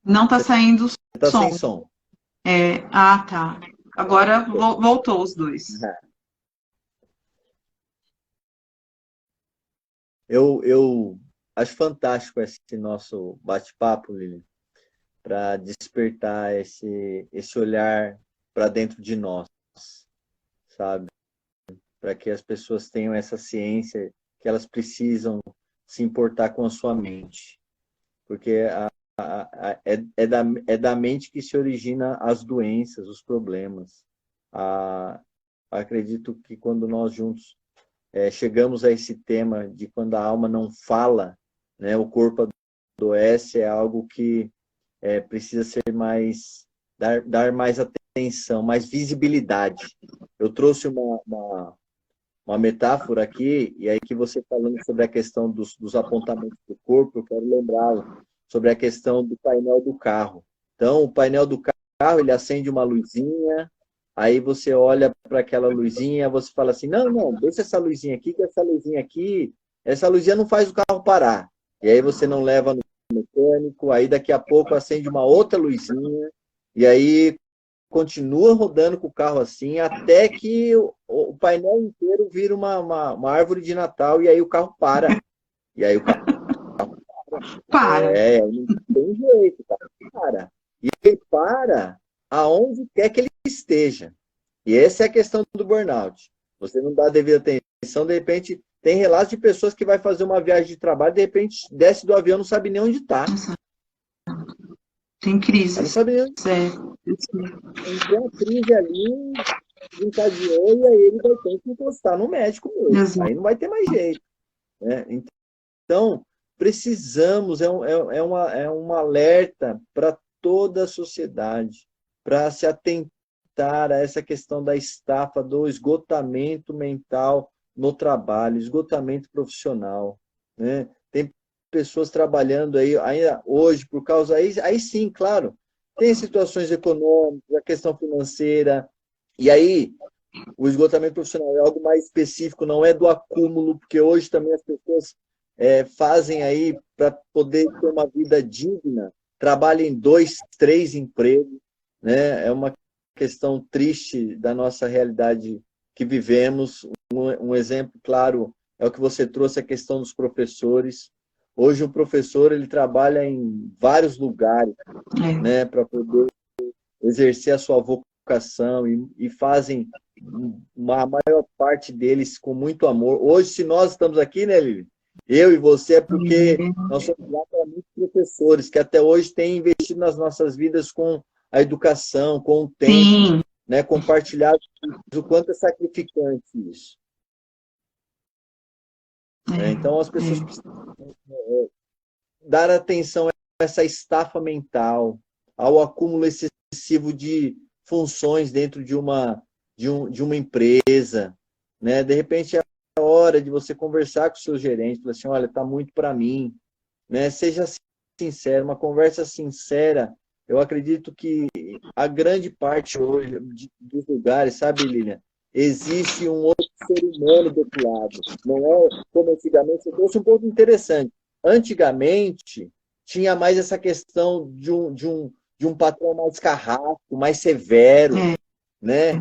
Não está saindo o Está sem som. som. Tá. Agora voltou os dois. Eu acho fantástico esse nosso bate-papo, Lili, para despertar esse olhar para dentro de nós, sabe? Para que as pessoas tenham essa ciência que elas precisam se importar com a sua mente. Porque é da mente que se origina as doenças, os problemas. Acredito que quando nós juntos chegamos a esse tema de quando a alma não fala, né, o corpo adoece, é algo que precisa ser mais, dar mais atenção, mais visibilidade. Eu trouxe uma metáfora aqui, e aí que você falando sobre a questão dos apontamentos do corpo, eu quero lembrar sobre a questão do painel do carro. Então, o painel do carro, ele acende uma luzinha, aí você olha para aquela luzinha, você fala assim, não, deixa essa luzinha aqui, que essa luzinha não faz o carro parar. E aí você não leva no mecânico, aí daqui a pouco acende uma outra luzinha, e aí continua rodando com o carro assim, até que o painel inteiro vira uma árvore de Natal, e aí o carro para. E aí o carro Para. não tem jeito, o carro para. E ele para aonde quer que ele esteja. E essa é a questão do burnout. Você não dá a devida atenção, de repente, tem relatos de pessoas que vai fazer uma viagem de trabalho, de repente desce do avião, não sabe nem onde está. Tem crise. Não sabe nem onde está. Tem uma crise ali, encadeou, e aí ele vai ter que encostar no médico mesmo. Exato. Aí não vai ter mais jeito. Né? Então, precisamos, é um alerta para toda a sociedade, para se atentar a essa questão da estafa, do esgotamento mental no trabalho, esgotamento profissional. Né? Tem pessoas trabalhando aí ainda hoje por causa... Aí sim, claro, tem situações econômicas, a questão financeira, e aí o esgotamento profissional é algo mais específico, não é do acúmulo, porque hoje também as pessoas fazem aí para poder ter uma vida digna, trabalham em 2, 3 empregos, né? É uma questão triste da nossa realidade que vivemos. Um exemplo claro é o que você trouxe, a questão dos professores. Hoje o professor ele trabalha em vários lugares, né, para poder exercer a sua vocação e fazem a maior parte deles com muito amor. Hoje, se nós estamos aqui, né, Lili? Eu e você, é porque nós somos lá para muitos professores que até hoje têm investido nas nossas vidas com a educação, com o tempo, né, compartilhado o quanto é sacrificante isso. Então, as pessoas precisam dar atenção a essa estafa mental, ao acúmulo excessivo de funções dentro de uma empresa. Né? De repente, é a hora de você conversar com o seu gerente, falar assim, olha, está muito para mim. Né? Seja sincero, uma conversa sincera. Eu acredito que a grande parte hoje dos lugares, sabe, Lilian? Existe um outro ser humano do outro lado. Não é como antigamente. Você trouxe um ponto interessante. Antigamente, tinha mais essa questão de um patrão mais carrasco, mais severo, né?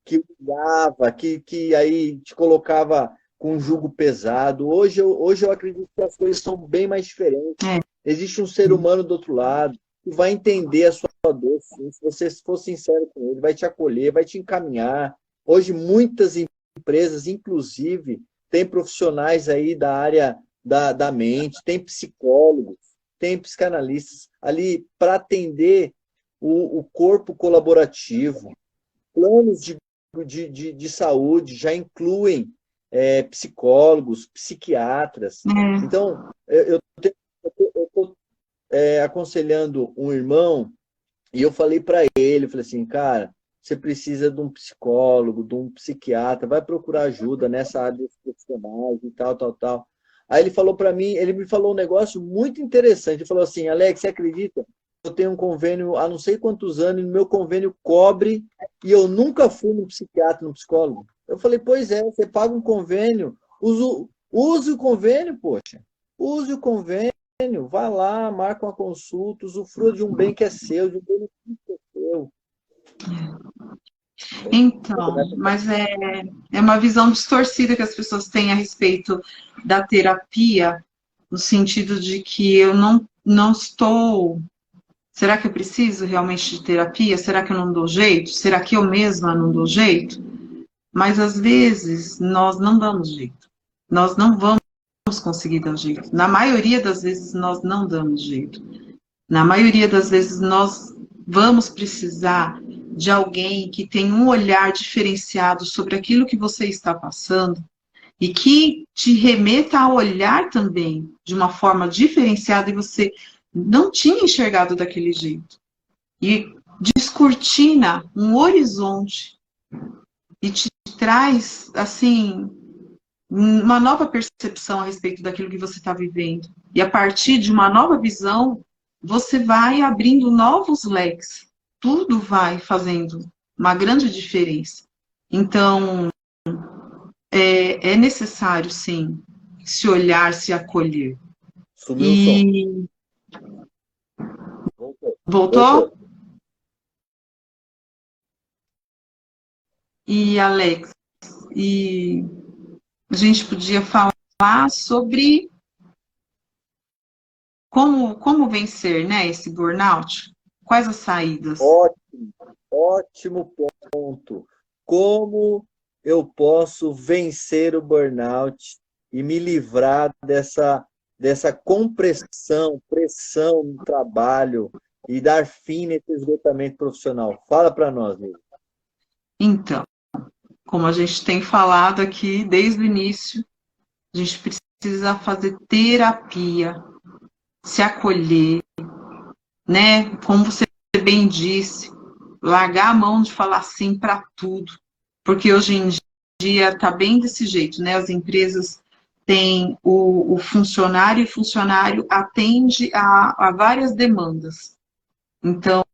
Que humilhava, que aí te colocava com um jugo pesado. Hoje eu acredito que as coisas são bem mais diferentes. Existe um ser humano do outro lado que vai entender a sua dor. Sim. Se você for sincero com ele, vai te acolher, vai te encaminhar. Hoje, muitas empresas, inclusive, têm profissionais aí da área da mente, tem psicólogos, tem psicanalistas ali para atender o corpo colaborativo. Planos de saúde já incluem psicólogos, psiquiatras. Então, eu estou aconselhando um irmão e eu falei para ele, falei assim, cara, você precisa de um psicólogo, de um psiquiatra, vai procurar ajuda nessa área dos profissionais e tal. Aí ele falou para mim, ele me falou um negócio muito interessante. Ele falou assim, Alex, você acredita? Eu tenho um convênio há não sei quantos anos, e no meu convênio cobre, e eu nunca fui no psiquiatra, no psicólogo. Eu falei, pois é, você paga um convênio, use o convênio, poxa. Use o convênio, vá lá, marca uma consulta, usufrua de um bem que é seu, de um benefício que é seu. Então, mas é uma visão distorcida que as pessoas têm a respeito da terapia, no sentido de que eu não estou Será que eu preciso realmente de terapia? Será que eu não dou jeito? Será que eu mesma não dou jeito? Mas às vezes nós não damos jeito. Nós não vamos conseguir dar jeito. Na maioria das vezes nós não damos jeito. Na maioria das vezes nós vamos precisar de alguém que tem um olhar diferenciado sobre aquilo que você está passando e que te remeta a olhar também de uma forma diferenciada e você não tinha enxergado daquele jeito. E descortina um horizonte e te traz, assim, uma nova percepção a respeito daquilo que você está vivendo. E a partir de uma nova visão, você vai abrindo novos leques. Tudo vai fazendo uma grande diferença. Então, é necessário, sim, se olhar, se acolher. Sumiu o som. Voltou? E, Alex, e a gente podia falar sobre como vencer, né, esse burnout? Quais as saídas? Ótimo ponto. Como eu posso vencer o burnout e me livrar dessa compressão, pressão no trabalho e dar fim nesse esgotamento profissional? Fala para nós, Nilson. Então, como a gente tem falado aqui desde o início, a gente precisa fazer terapia, se acolher, né? Como você bem disse, largar a mão de falar sim para tudo, porque hoje em dia está bem desse jeito, né? As empresas têm o funcionário e o funcionário atende a várias demandas. Então,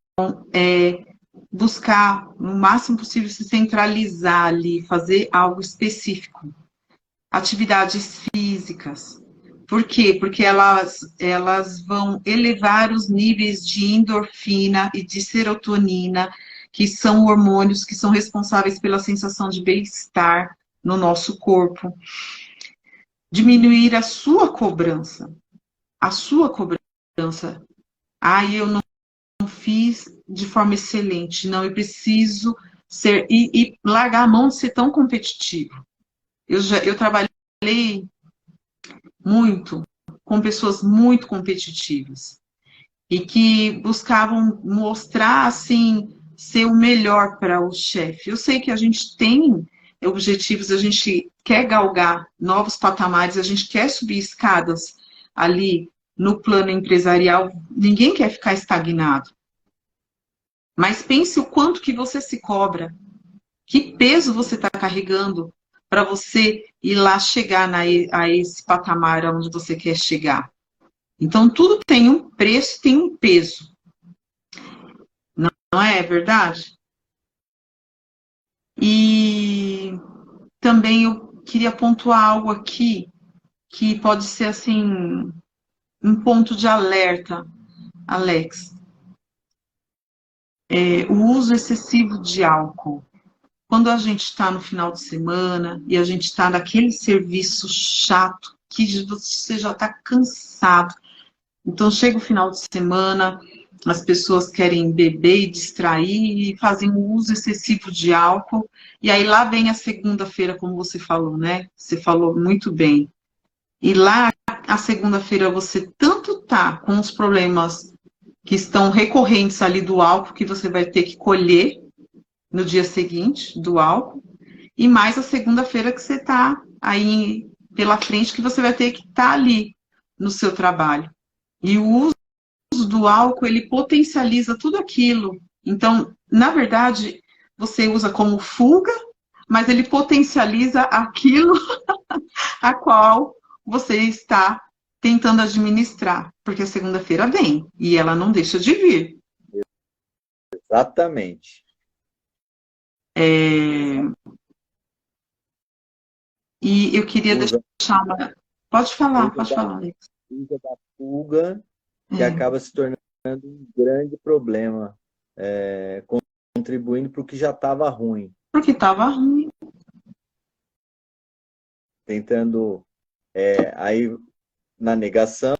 buscar no máximo possível se centralizar ali, fazer algo específico. Atividades físicas. Por quê? Porque elas vão elevar os níveis de endorfina e de serotonina, que são hormônios que são responsáveis pela sensação de bem-estar no nosso corpo. Diminuir a sua cobrança. A sua cobrança. Eu não fiz de forma excelente. Não, eu preciso ser... E largar a mão de ser tão competitivo. Eu trabalhei muito com pessoas muito competitivas e que buscavam mostrar, assim, ser o melhor para o chefe. Eu sei que a gente tem objetivos, a gente quer galgar novos patamares, a gente quer subir escadas ali no plano empresarial, ninguém quer ficar estagnado. Mas pense o quanto que você se cobra, que peso você está carregando para você ir lá chegar a esse patamar onde você quer chegar. Então, tudo tem um preço, tem um peso. Não é verdade? E também eu queria pontuar algo aqui que pode ser, assim, um ponto de alerta, Alex. O uso excessivo de álcool. Quando a gente está no final de semana e a gente está naquele serviço chato, que você já está cansado. Então, chega o final de semana, as pessoas querem beber e distrair e fazem um uso excessivo de álcool. E aí lá vem a segunda-feira, como você falou, né? Você falou muito bem. E lá, a segunda-feira, você tanto tá com os problemas que estão recorrentes ali do álcool, que você vai ter que colher no dia seguinte do álcool, e mais a segunda-feira que você está aí pela frente, que você vai ter que estar ali no seu trabalho. E o uso do álcool, ele potencializa tudo aquilo. Então, na verdade, você usa como fuga, mas ele potencializa aquilo a qual você está tentando administrar, porque a segunda-feira vem e ela não deixa de vir. Exatamente. E eu queria deixar uma... Pode falar, Alex. Usa da fuga, que acaba se tornando um grande problema, contribuindo para o que já estava ruim. Porque estava ruim. Tentando, aí na negação,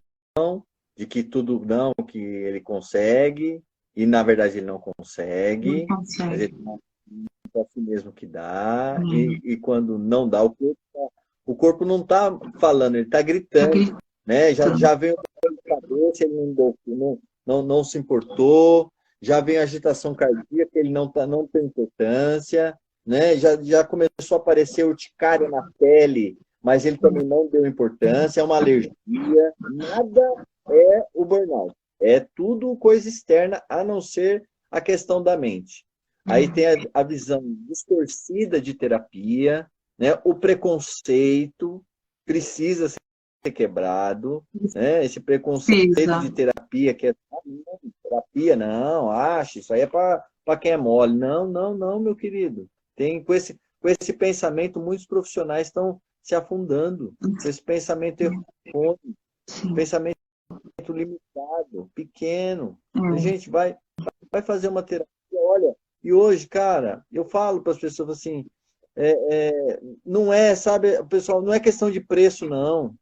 de que tudo não, que ele consegue, e na verdade ele não consegue, Não mas consegue. ele é assim mesmo que dá, É, e quando não dá, o corpo não está falando, ele está tá gritando, gritando. né? Já vem o dor de cabeça, ele não se importou, já vem a agitação cardíaca, ele não tem importância, né? Já começou a aparecer urticária na pele, mas ele também não deu importância, é uma alergia, nada é o burnout. É tudo coisa externa, a não ser a questão da mente. Aí tem a visão distorcida de terapia, né? O preconceito precisa ser quebrado, né? Esse preconceito Precisa. de terapia, que é não, terapia, não, acha, isso aí é para quem é mole. Não, não, não, meu querido. Tem com esse pensamento, muitos profissionais estão se afundando, com esse pensamento errôneo, Sim. pensamento limitado, pequeno. É. Gente, vai fazer uma terapia, olha, e hoje, cara, eu falo para as pessoas assim, não é, sabe, pessoal, não é questão de preço, não,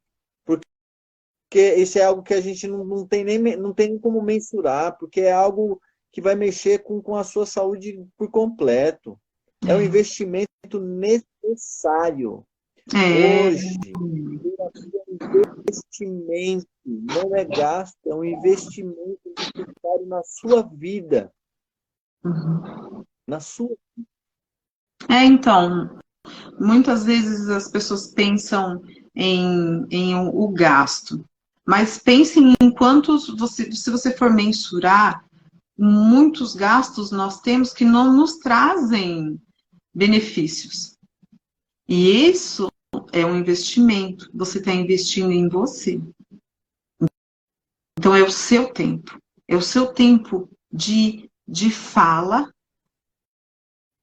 porque isso é algo que a gente não tem nem como mensurar, porque é algo que vai mexer com a sua saúde por completo. É um investimento necessário. É. Hoje, terapia é um investimento, não é gasto, é um investimento necessário na sua vida, Uhum. na sua. Então, muitas vezes as pessoas pensam em o gasto, mas pensem em quantos se você for mensurar, muitos gastos nós temos que não nos trazem benefícios. E isso é um investimento. Você está investindo em você. Então é o seu tempo. É o seu tempo de fala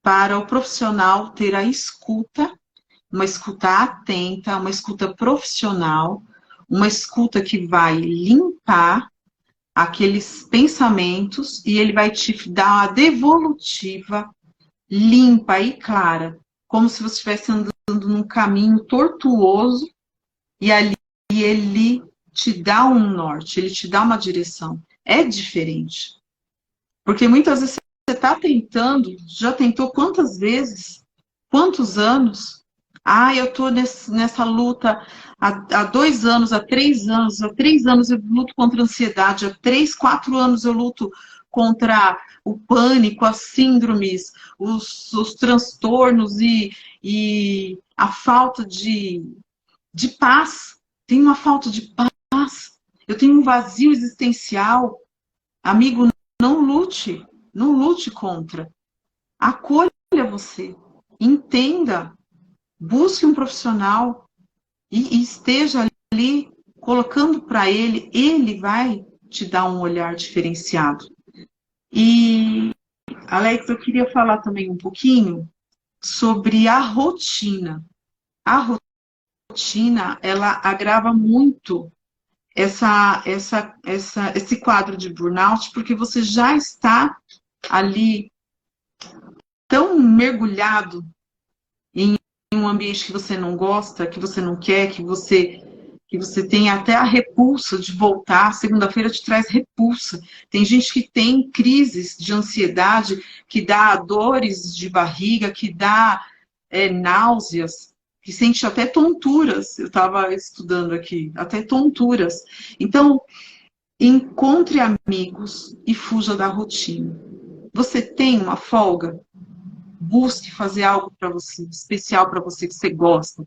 para o profissional ter a escuta, uma escuta atenta, uma escuta profissional, uma escuta que vai limpar aqueles pensamentos e ele vai te dar uma devolutiva limpa e clara, como se você estivesse andando num caminho tortuoso e ali ele te dá um norte, ele te dá uma direção. É diferente. Porque muitas vezes você está tentando, já tentou quantas vezes, quantos anos? Ah, eu estou nessa luta há 2 anos, há 3 anos eu luto contra a ansiedade, há 3, 4 anos eu luto contra o pânico, as síndromes, os transtornos e a falta de paz. Tenho uma falta de paz, eu tenho um vazio existencial. Amigo, não lute, não lute contra. Acolha você, entenda, busque um profissional e esteja ali colocando para ele vai te dar um olhar diferenciado. E, Alex, eu queria falar também um pouquinho sobre a rotina. A rotina, ela agrava muito esse quadro de burnout, porque você já está ali tão mergulhado em um ambiente que você não gosta, que você não quer, que você tem até a repulsa de voltar. Segunda-feira te traz repulsa. Tem gente que tem crises de ansiedade, que dá dores de barriga, que dá náuseas, que sente até tonturas. Eu estava estudando aqui, até tonturas. Então, encontre amigos e fuja da rotina. Você tem uma folga? Busque fazer algo para você, especial para você, que você gosta.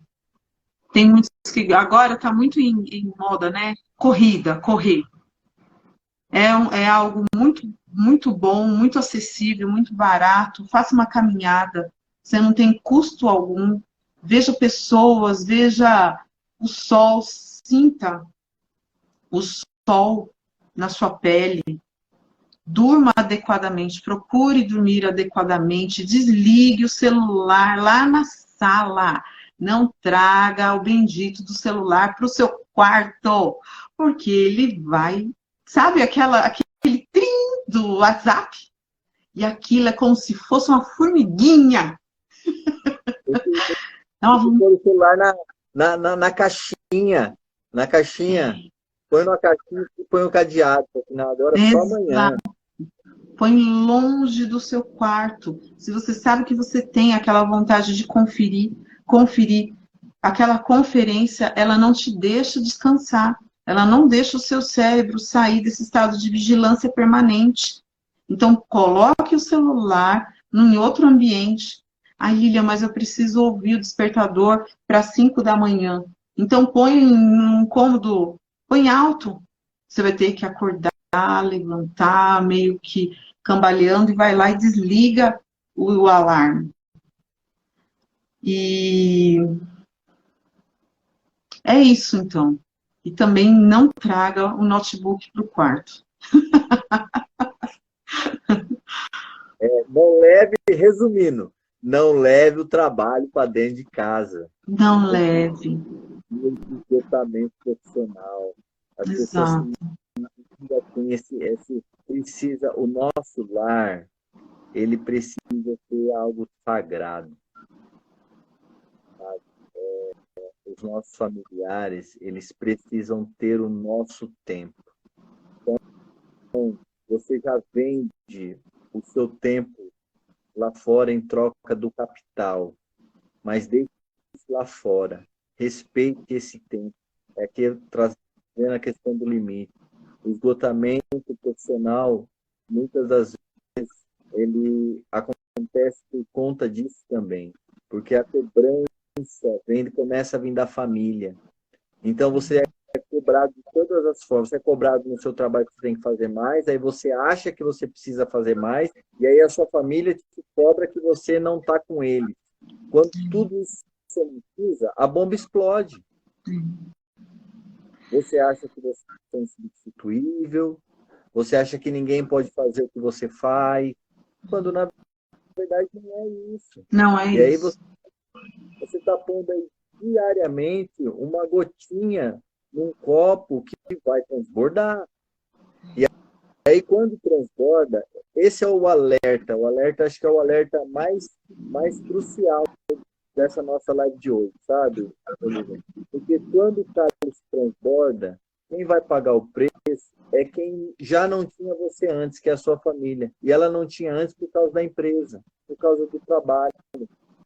Tem muitos que agora está muito em moda, né? Corrida, correr. É algo muito, muito bom, muito acessível, muito barato. Faça uma caminhada, você não tem custo algum. Veja pessoas, veja o sol, sinta o sol na sua pele. Durma adequadamente, procure dormir adequadamente, desligue o celular lá na sala. Não traga o bendito do celular para o seu quarto, porque ele vai. Sabe aquele trim do WhatsApp? E aquilo é como se fosse uma formiguinha. Pôr o celular na caixinha, na caixinha. põe numa caixinha e põe o cadeado, afinal, agora é só amanhã. Põe longe do seu quarto. Se você sabe que você tem aquela vontade de conferir, aquela conferência, ela não te deixa descansar. Ela não deixa o seu cérebro sair desse estado de vigilância permanente. Então, coloque o celular em outro ambiente. Ai, Lilian, mas eu preciso ouvir o despertador para 5 da manhã. Então, põe um cômodo, põe alto. Você vai ter que acordar, levantar, meio que cambaleando, e vai lá e desliga o alarme. E é isso, então. E também não traga o notebook para o quarto. Não leve, resumindo, não leve o trabalho para dentro de casa. Não leve. O esgotamento profissional. As pessoas Exato. ainda têm precisa, o nosso lar, ele precisa ter algo sagrado. Sabe? Os nossos familiares, eles precisam ter o nosso tempo. Então, você já vende o seu tempo lá fora em troca do capital, mas deixe isso lá fora. Respeite esse tempo. É que trazendo a questão do limite. O esgotamento profissional, muitas das vezes, ele acontece por conta disso também, porque a cobrança começa a vir da família. Então você é cobrado de todas as formas. Você é cobrado no seu trabalho que você tem que fazer mais, aí você acha que você precisa fazer mais, e aí a sua família te cobra que você não está com ele. Quando tudo isso você não precisa, a bomba explode. Você acha que você é insubstituível, você acha que ninguém pode fazer o que você faz, quando na verdade não é isso. Não é e aí isso. você está pondo aí diariamente uma gotinha num copo que vai transbordar. E aí quando transborda, esse é o alerta. O alerta, acho que é o alerta mais crucial dessa nossa live de hoje, sabe, Olivia? Porque quando o cálice transborda, quem vai pagar o preço é quem já não tinha você antes, que é a sua família. E ela não tinha antes por causa da empresa, por causa do trabalho.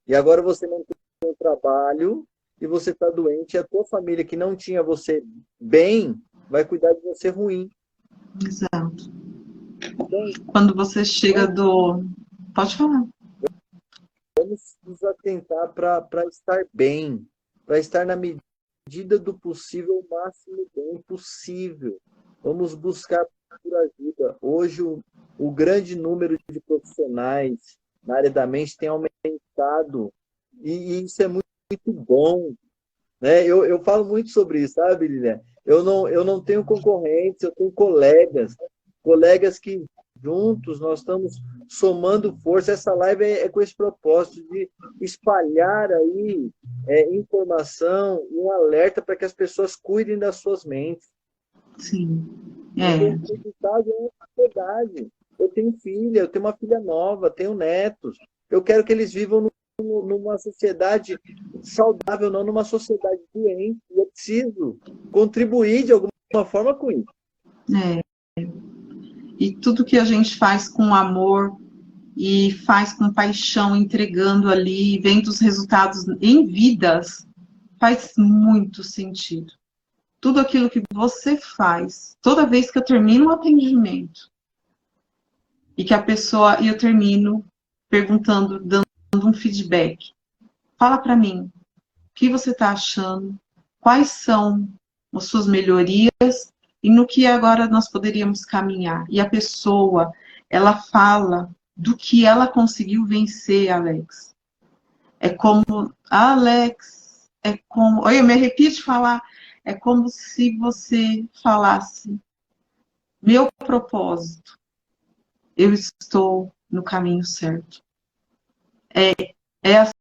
E agora você não tem o trabalho e você está doente, e a tua família que não tinha você bem, vai cuidar de você ruim. Exato. Então, quando você chega do... Pode falar. vamos nos atentar para estar bem, para estar na medida do possível, o máximo bem possível. Vamos buscar por ajuda. Hoje, o grande número de profissionais na área da mente tem aumentado, e isso é muito, muito bom. Né? Eu falo muito sobre isso, sabe, Lilian? Eu não tenho concorrentes, eu tenho colegas que juntos nós estamos somando força. Essa live é com esse propósito de espalhar aí informação, um alerta para que as pessoas cuidem das suas mentes. Sim. O resultado é uma sociedade. Eu tenho filha, eu tenho uma filha nova, tenho netos. Eu quero que eles vivam numa sociedade saudável, não numa sociedade doente. Eu preciso contribuir de alguma forma com isso. E tudo que a gente faz com amor e faz com paixão, entregando ali, vendo os resultados em vidas, faz muito sentido. Tudo aquilo que você faz, toda vez que eu termino um atendimento, e que a pessoa, e eu termino perguntando, dando um feedback. Fala para mim, o que você está achando? Quais são as suas melhorias? E no que agora nós poderíamos caminhar? E a pessoa, ela fala do que ela conseguiu vencer, Alex. É como, Alex, é como... Olha, eu me arrepio de falar. É como se você falasse, meu propósito, eu estou no caminho certo. É